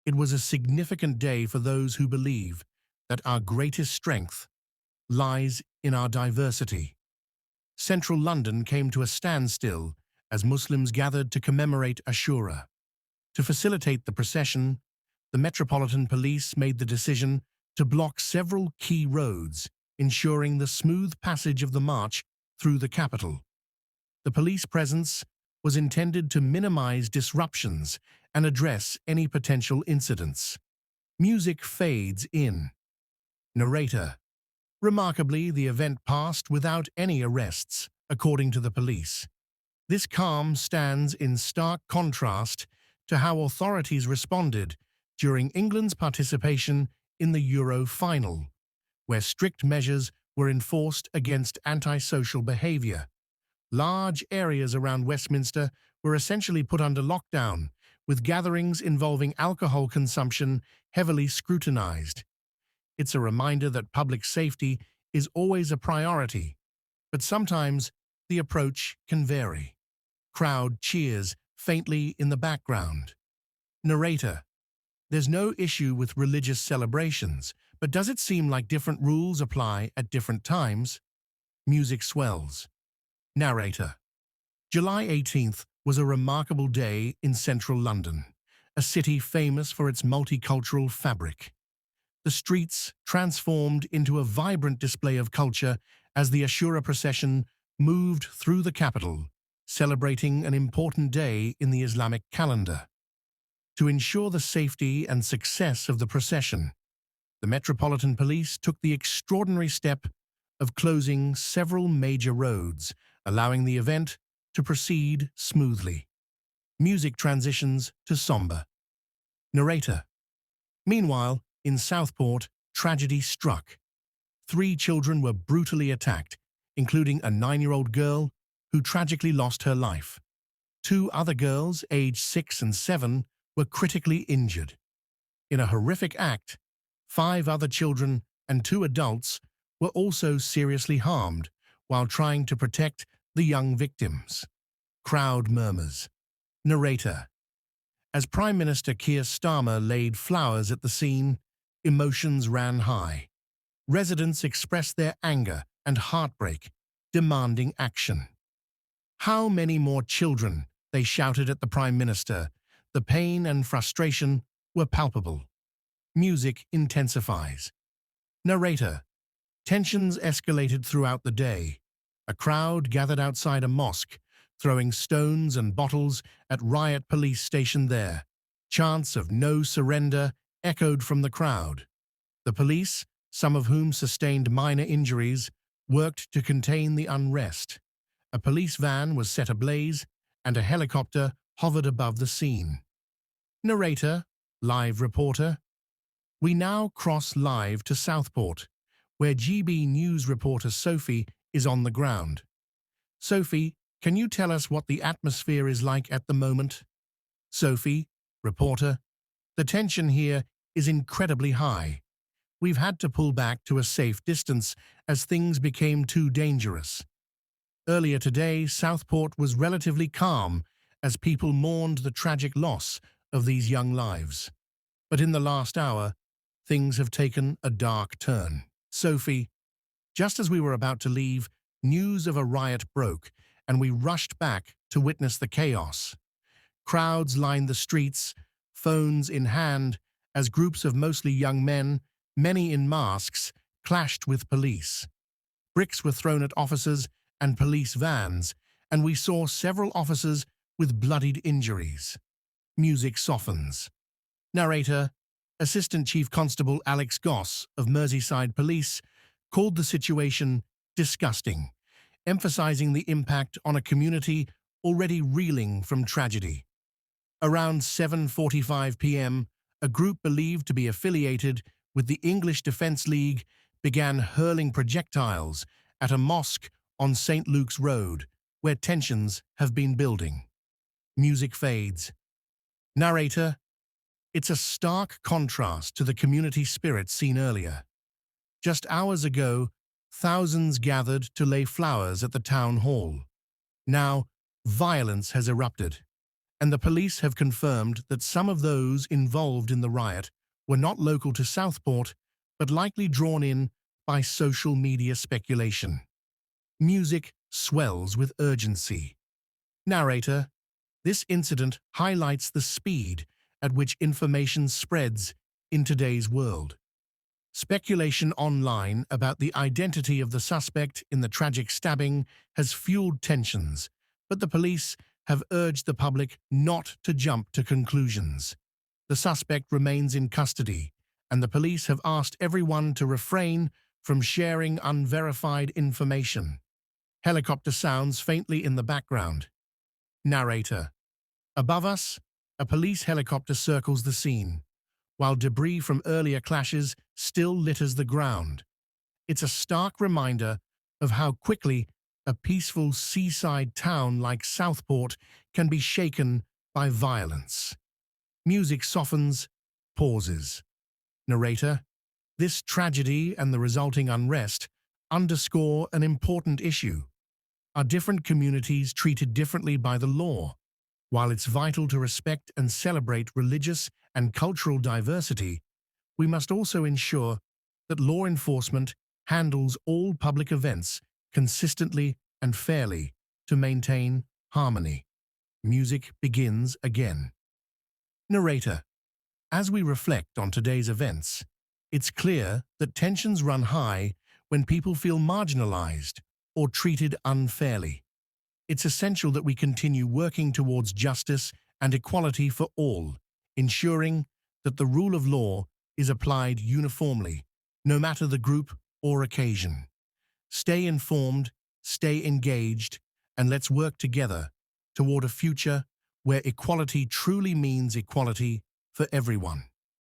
It was a significant day for those who believe that our greatest strength lies in our diversity. Central London came to a standstill as Muslims gathered to commemorate Ashura. To facilitate the procession, the Metropolitan Police made the decision to block several key roads, ensuring the smooth passage of the march through the capital. The police presence was intended to minimize disruptions and address any potential incidents. Music fades in. Narrator. Remarkably, the event passed without any arrests, according to the police. This calm stands in stark contrast to how authorities responded during England's participation in the Euro final, where strict measures were enforced against antisocial behaviour. Large areas around Westminster were essentially put under lockdown, with gatherings involving alcohol consumption heavily scrutinised. It's a reminder that public safety is always a priority, but sometimes the approach can vary. Crowd cheers faintly in the background. Narrator. There's no issue with religious celebrations, but does it seem like different rules apply at different times? Music swells. Narrator. July 18th was a remarkable day in central London, a city famous for its multicultural fabric. The streets transformed into a vibrant display of culture as the Ashura procession moved through the capital, celebrating an important day in the Islamic calendar. To ensure the safety and success of the procession, the Metropolitan Police took the extraordinary step of closing several major roads, allowing the event to proceed smoothly. Music transitions to somber. Narrator. Meanwhile, in Southport, tragedy struck. 3 children were brutally attacked, including a 9-year-old girl who tragically lost her life. 2 other girls, aged 6 and 7, were critically injured. In a horrific act, 5 other children and 2 adults were also seriously harmed while trying to protect the young victims. Crowd murmurs. Narrator. As Prime Minister Keir Starmer laid flowers at the scene, emotions ran high. Residents expressed their anger and heartbreak, demanding action. "How many more children?" they shouted at the Prime Minister. The pain and frustration were palpable. Music intensifies. Narrator. Tensions escalated throughout the day. A crowd gathered outside a mosque, throwing stones and bottles at Riot police stationed there. Chants of "no surrender" echoed from the crowd. The police, some of whom sustained minor injuries, worked to contain the unrest. A police van was set ablaze, and a helicopter hovered above the scene. Narrator, live reporter. We now cross live to Southport, where GB News reporter Sophie is on the ground. Sophie, can you tell us what the atmosphere is like at the moment? Sophie, reporter. The tension here is incredibly high. We've had to pull back to a safe distance as things became too dangerous. Earlier today, Southport was relatively calm as people mourned the tragic loss of these young lives. But in the last hour, things have taken a dark turn. Sophie, just as we were about to leave, news of a riot broke, and we rushed back to witness the chaos. Crowds lined the streets, phones in hand, as groups of mostly young men, many in masks, clashed with police. Bricks were thrown at officers and police vans, and we saw several officers with bloodied injuries. Music softens. Narrator, Assistant Chief Constable Alex Goss of Merseyside Police, called the situation disgusting, emphasizing the impact on a community already reeling from tragedy. Around 7:45 p.m., a group believed to be affiliated with the English Defence League began hurling projectiles at a mosque on St. Luke's Road, where tensions have been building. Music fades. Narrator, it's a stark contrast to the community spirit seen earlier. Just hours ago, thousands gathered to lay flowers at the town hall. Now, violence has erupted. and the police have confirmed that some of those involved in the riot were not local to Southport, but likely drawn in by social media speculation. Music swells with urgency. Narrator, this incident highlights the speed at which information spreads in today's world. Speculation online about the identity of the suspect in the tragic stabbing has fueled tensions, but the police have urged the public not to jump to conclusions. The suspect remains in custody, and the police have asked everyone to refrain from sharing unverified information. Helicopter sounds faintly in the background. Narrator, above us, a police helicopter circles the scene, while debris from earlier clashes still litters the ground. It's a stark reminder of how quickly a peaceful seaside town like Southport can be shaken by violence. Music softens, pauses. Narrator, this tragedy and the resulting unrest underscore an important issue. Are different communities treated differently by the law? While it's vital to respect and celebrate religious and cultural diversity, we must also ensure that law enforcement handles all public events consistently and fairly to maintain harmony. Music begins again. Narrator, as we reflect on today's events, it's clear that tensions run high when people feel marginalized or treated unfairly. It's essential that we continue working towards justice and equality for all, ensuring that the rule of law is applied uniformly, no matter the group or occasion. Stay informed, stay engaged, and let's work together toward a future where equality truly means equality for everyone.